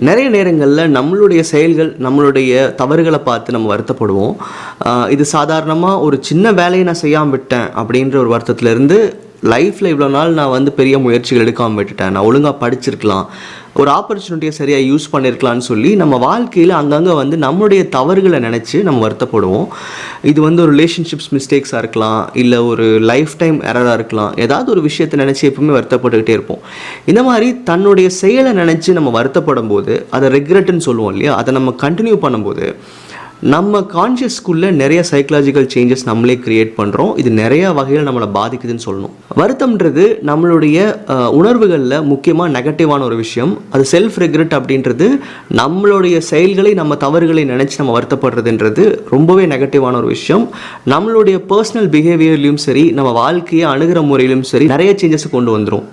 நிறைய நேரங்களில் நம்மளுடைய செயல்கள், நம்மளுடைய தவறுகளை பார்த்து நம்ம வருத்தப்படுவோம். இது சாதாரணமாக ஒரு சின்ன வேலையை நான் செய்யாமல் விட்டேன் அப்படின்ற ஒரு வருத்தத்திலேருந்து, லைஃப்பில் இவ்வளோ நாள் நான் வந்து பெரிய முயற்சிகள் எடுக்காமல் விட்டுட்டேன், நான் ஒழுங்காக படிச்சிருக்கலாம், ஒரு ஆப்பர்ச்சுனிட்டியை சரியாக யூஸ் பண்ணியிருக்கலான்னு சொல்லி நம்ம வாழ்க்கையில் அங்கங்கே வந்து நம்மளுடைய தவறுகளை நினச்சி நம்ம வருத்தப்படுவோம். இது வந்து ஒரு ரிலேஷன்ஷிப்ஸ் மிஸ்டேக்ஸாக இருக்கலாம், இல்லை ஒரு லைஃப் டைம் எரராக இருக்கலாம். ஏதாவது ஒரு விஷயத்தை நினச்சி எப்பவுமே வருத்தப்பட்டுக்கிட்டே இருப்போம். இந்த மாதிரி தன்னுடைய செயலை நினச்சி நம்ம வருத்தப்படும் போது, அதை ரெக்ரெட்டுன்னு சொல்லுவோம் இல்லையா, அதை நம்ம கண்டினியூ பண்ணும்போது நம்ம கான்ஷியஸ்குள்ளே நிறைய சைக்கலாஜிக்கல் சேஞ்சஸ் நம்மளே க்ரியேட் பண்ணுறோம். இது நிறைய வகையில் நம்மளை பாதிக்குதுன்னு சொல்லணும். வருத்தம்ன்றது நம்மளுடைய உணர்வுகளில் முக்கியமாக நெகட்டிவான ஒரு விஷயம். அது செல்ஃப் ரெக்ரெட் அப்படின்றது நம்மளுடைய செயல்களை, நம்ம தவறுகளை நினச்சி நம்ம வருத்தப்படுறதுன்றது ரொம்பவே நெகட்டிவான ஒரு விஷயம். நம்மளுடைய பர்சனல் பிஹேவியர்லையும் சரி, நம்ம வாழ்க்கையை அணுகிற முறையிலும் சரி நிறைய சேஞ்சஸ் கொண்டு வந்துடும்.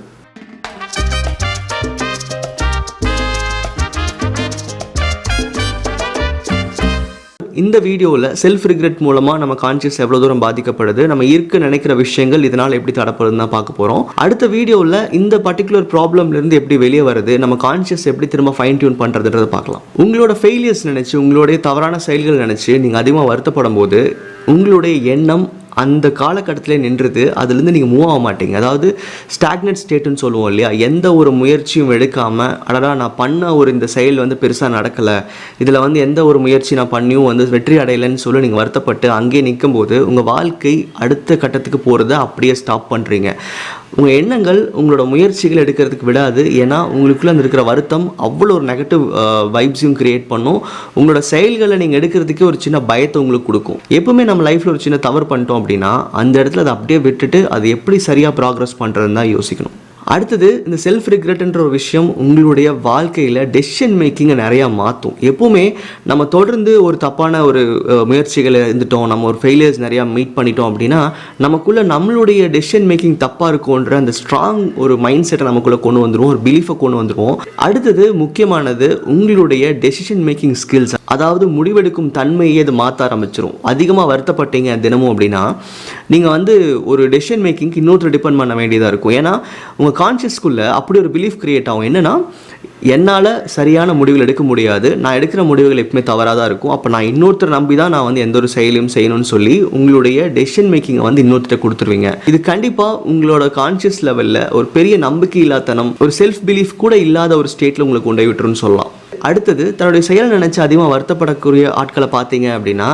இந்த வீடியோவில் செல்ஃப் ரிக்ரெட் மூலமாக நம்ம கான்ஷியஸ் எவ்வளோ தூரம் பாதிக்கப்படுது, நம்ம நினைக்கிற விஷயங்கள் இதனால் எப்படி தடப்படுதுன்னு தான் பார்க்க போகிறோம். அடுத்த வீடியோவில் இந்த பர்டிகுலர் ப்ராப்ளம்லேருந்து எப்படி வெளியே வருது, நம்ம கான்ஷியஸ் எப்படி திரும்ப ஃபைன் டியூன் பண்ணுறதுன்றதை பார்க்கலாம். உங்களோட ஃபெயிலியர்ஸ் நினச்சி, உங்களுடைய தவறான செயல்கள் நினச்சி நீங்கள் அதிகமாக வருத்தப்படும் போது உங்களுடைய எண்ணம் அந்த காலகட்டத்திலே நின்றுது. அதுலேருந்து நீங்கள் மூவ் ஆக மாட்டீங்க. அதாவது ஸ்டாக்னட் ஸ்டேட்டுன்னு சொல்லுவோம் இல்லையா, எந்த ஒரு முயற்சியும் எடுக்காமல், அடடா நான் பண்ண ஒரு இந்த செயல் வந்து பெருசாக நடக்கலை, இதில் வந்து எந்த ஒரு முயற்சி நான் பண்ணியும் வந்து வெற்றி அடையலைன்னு சொல்லி நீங்கள் வருத்தப்பட்டு அங்கேயே நிற்கும்போது உங்கள் வாழ்க்கை அடுத்த கட்டத்துக்கு போகிறத அப்படியே ஸ்டாப் பண்ணுறீங்க. உங்கள் எண்ணங்கள் உங்களோட முயற்சிகள் எடுக்கிறதுக்கு விடாது. ஏன்னா உங்களுக்குள்ளே அந்த இருக்கிற வருத்தம் அவ்வளோ ஒரு நெகட்டிவ் வைப்ஸையும் க்ரியேட் பண்ணும். உங்களோட செயல்களை நீங்கள் எடுக்கிறதுக்கே ஒரு சின்ன பயத்தை உங்களுக்கு கொடுக்கும். எப்பவுமே நம்ம லைஃப்பில் ஒரு சின்ன தவறு பண்ணிட்டோம் அப்படின்னா அந்த இடத்துல அதை அப்படியே விட்டுட்டு அது எப்படி சரியாக ப்ராக்ரஸ் பண்ணுறதுன்னு தான் யோசிக்கணும். அடுத்தது, இந்த செல்ஃப் ரிக்ரெட்ன்ற ஒரு விஷயம் உங்களுடைய வாழ்க்கையில் டெசிஷன் மேக்கிங்கை நிறையா மாற்றும். எப்போவுமே நம்ம தொடர்ந்து ஒரு தப்பான ஒரு முயற்சிகளை இருந்துட்டோம், நம்ம ஒரு ஃபெயிலியர்ஸ் நிறையா மீட் பண்ணிட்டோம் அப்படின்னா நமக்குள்ளே நம்மளுடைய டெசிஷன் மேக்கிங் தப்பாக இருக்கும்ன்ற அந்த ஸ்ட்ராங் ஒரு மைண்ட் செட்டை நமக்குள்ளே கொண்டு வந்துடுவோம், ஒரு பிலீஃபை கொண்டு வந்துடுவோம். அடுத்தது முக்கியமானது, உங்களுடைய டெசிஷன் மேக்கிங் ஸ்கில்ஸ், அதாவது முடிவெடுக்கும் தன்மையை அது மாற்ற ஆரம்பிச்சிடும். அதிகமாக வருத்தப்பட்டீங்க தினமும் அப்படின்னா நீங்கள் வந்து ஒரு டெசிஷன் மேக்கிங்க்கு இன்னொருத்தர் டிபெண்ட் பண்ண வேண்டியதாக இருக்கும். ஏன்னா உங்கள் கான்ஷியஸ்குள்ளே அப்படி ஒரு பிலீஃப் கிரியேட் ஆகும். என்னென்னா, என்னால் சரியான முடிவுகள் எடுக்க முடியாது, நான் எடுக்கிற முடிவுகள் எப்பவுமே தவறாக தான் இருக்கும், அப்போ நான் இன்னொருத்தர் நம்பி தான் நான் வந்து எந்த ஒரு செயலையும் செய்யணும்னு சொல்லி உங்களுடைய டெசிஷன் மேக்கிங்கை வந்து இன்னொருத்தர் கொடுத்துருவீங்க. இது கண்டிப்பாக உங்களோட கான்ஷியஸ் லெவலில் ஒரு பெரிய நம்பிக்கை இல்லாதனம், ஒரு செல்ஃப் பிலீஃப் கூட இல்லாத ஒரு ஸ்டேட்டில் உங்களுக்கு கொண்டு போய் விட்டுருன்னு சொல்லலாம். அடுத்தது, தன்னுடைய செயலை நினச்சி அதிகமாக வருத்தப்படக்கூடிய ஆட்களை பார்த்தீங்க அப்படின்னா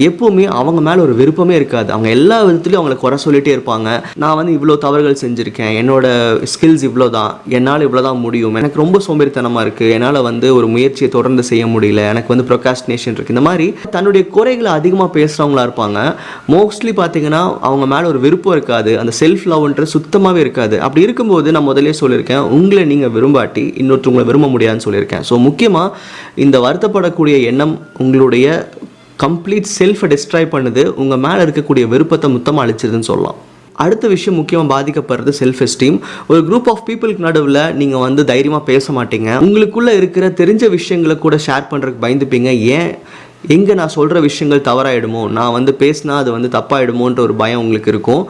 எப்போவுமே அவங்க மேலே ஒரு விருப்பமே இருக்காது. அவங்க எல்லா விதத்துலையும் அவங்களை குறை சொல்லிகிட்டே இருப்பாங்க. நான் வந்து இவ்வளோ தவறுகள் செஞ்சுருக்கேன், என்னோட ஸ்கில்ஸ் இவ்வளோ தான், என்னால் இவ்வளோ தான் முடியும், எனக்கு ரொம்ப சோம்பேறித்தனமாக இருக்குது, என்னால் வந்து ஒரு முயற்சியை தொடர்ந்து செய்ய முடியல, எனக்கு வந்து ப்ரொகாஸ்டினேஷன் இருக்குது. இந்த மாதிரி தன்னுடைய குறைகளை அதிகமாக பேசுகிறவங்களா இருப்பாங்க. மோஸ்ட்லி பார்த்தீங்கன்னா அவங்க மேலே ஒரு விருப்பம் இருக்காது, அந்த செல்ஃப் லவ்ன்றது சுத்தமாகவே இருக்காது. அப்படி இருக்கும்போது நான் முதலே சொல்லியிருக்கேன், உங்களை நீங்கள் விரும்பாட்டி இன்னொருத்தவங்களை விரும்ப முடியாதுன்னு சொல்லியிருக்கேன். ஸோ முக்கியமாக இந்த வருத்தப்படக்கூடிய எண்ணம் உங்களுடைய கம்ப்ளீட் செல்ஃபை டிஸ்ட்ராய் பண்ணுது, உங்கள் மேலே இருக்கக்கூடிய விருப்பத்தை மொத்தமாக அழிச்சிருதுன்னு சொல்லலாம். அடுத்த விஷயம் முக்கியமாக பாதிக்கப்படுறது செல்ஃப் எஸ்டீம். ஒரு குரூப் ஆஃப் பீப்புளுக்கு நடுவில் நீங்கள் வந்து தைரியமாக பேச மாட்டீங்க. உங்களுக்குள்ளே இருக்கிற தெரிஞ்ச விஷயங்களை கூட ஷேர் பண்ணுறதுக்கு பயந்துப்பீங்க. ஏன், எங்கே நான் சொல்கிற விஷயங்கள் தவறாயிடுமோ, நான் வந்து பேசினா அது வந்து தப்பாயிடுமோன்ற ஒரு பயம் உங்களுக்கு இருக்கும்.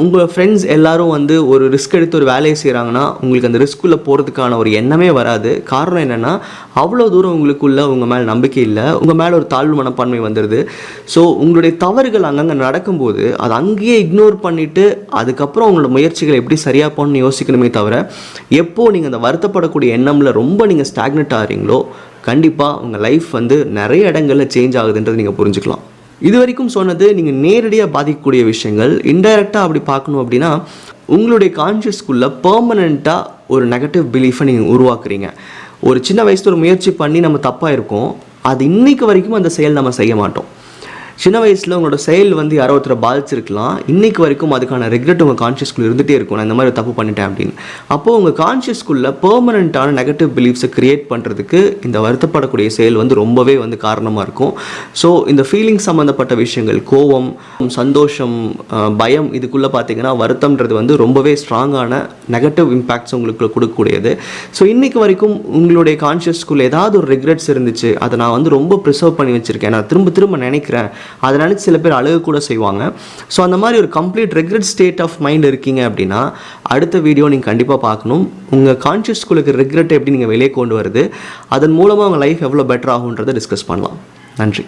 உங்கள் ஃப்ரெண்ட்ஸ் எல்லோரும் வந்து ஒரு ரிஸ்க் எடுத்து ஒரு வேலையை செய்கிறாங்கன்னா உங்களுக்கு அந்த ரிஸ்க்குள்ளே போகிறதுக்கான ஒரு எண்ணமே வராது. காரணம் என்னென்னா, அவ்வளோ தூரம் உங்களுக்குள்ளே உங்கள் மேலே நம்பிக்கை இல்லை, உங்கள் மேலே ஒரு தாழ்வு மனப்பான்மை வந்துடுது. ஸோ உங்களுடைய தவறுகள் அங்கங்கே நடக்கும்போது அதை அங்கேயே இக்னோர் பண்ணிவிட்டு அதுக்கப்புறம் உங்களோட முயற்சிகளை எப்படி சரியாக போகணும்னு யோசிக்கணுமே தவிர, எப்போது நீங்கள் அந்த வருத்தப்படக்கூடிய எண்ணமில் ரொம்ப நீங்கள் ஸ்டாக்னட் ஆகிறீங்களோ கண்டிப்பாக உங்கள் லைஃப் வந்து நிறைய இடங்களில் சேஞ்ச் ஆகுதுன்றது நீங்கள் புரிஞ்சுக்கலாம். இது வரைக்கும் சொன்னது நீங்கள் நேரடியாக பாதிக்கக்கூடிய விஷயங்கள். இன்டைரக்டாக அப்படி பார்க்கணும் அப்படின்னா, உங்களுடைய கான்ஷியஸ்குள்ளே பெர்மனெண்ட்டாக ஒரு நெகட்டிவ் பிலீஃபை நீங்கள் உருவாக்குறீங்க. ஒரு சின்ன வயசில் ஒரு முயற்சி பண்ணி நம்ம தப்பாக இருக்கோம், அது இன்றைக்கு வரைக்கும் அந்த செயல் நம்ம செய்ய மாட்டோம். சின்ன வயசில் உங்களோட செயல் வந்து யாரோ ஒருத்தரை பாதிச்சிருக்கலாம், இன்றைக்கு வரைக்கும் அதுக்கான ரெக்ரெட் உங்கள் கான்ஷியஸ்குள்ளே இருந்துகிட்டே இருக்கும், நான் இந்த மாதிரி தப்பு பண்ணிட்டேன் அப்படின்னு. அப்போது உங்கள் கான்ஷியஸ்குள்ளே பெர்மனெண்ட்டான நெகட்டிவ் பிலீஃப்ஸை க்ரியேட் பண்ணுறதுக்கு இந்த வருத்தப்படக்கூடிய செயல் வந்து ரொம்பவே வந்து காரணமாக இருக்கும். ஸோ இந்த ஃபீலிங் சம்மந்தப்பட்ட விஷயங்கள், கோபம், சந்தோஷம், பயம், இதுக்குள்ளே பார்த்தீங்கன்னா வருத்தம்ன்றது வந்து ரொம்பவே ஸ்ட்ராங்கான நெகட்டிவ் இம்பேக்ட்ஸ் உங்களுக்கு கொடுக்கக்கூடியது. ஸோ இன்றைக்கு வரைக்கும் உங்களுடைய கான்ஷியஸ்குள்ளே ஏதாவது ஒரு ரெக்ரெட்ஸ் இருந்துச்சு, அதை நான் வந்து ரொம்ப ப்ரிசர்வ் பண்ணி வச்சுருக்கேன், நான் திரும்ப திரும்ப நினைக்கிறேன், அதை நினச்சி சில பேர் அழுக கூட செய்வாங்க. ஸோ அந்த மாதிரி ஒரு complete regret state of mind இருக்கீங்க அப்படின்னா அடுத்த வீடியோ நீங்கள் கண்டிப்பாக பார்க்கணும். உங்கள் கான்ஷியஸ்குள்ளுக்கு ரெக்ரெட் எப்படி நீங்கள் வெளியே கொண்டு வருது, அதன் மூலமாக உங்கள் லைஃப் எவ்வளோ பெட்டர் ஆகுன்றதை டிஸ்கஸ் பண்ணலாம். நன்றி.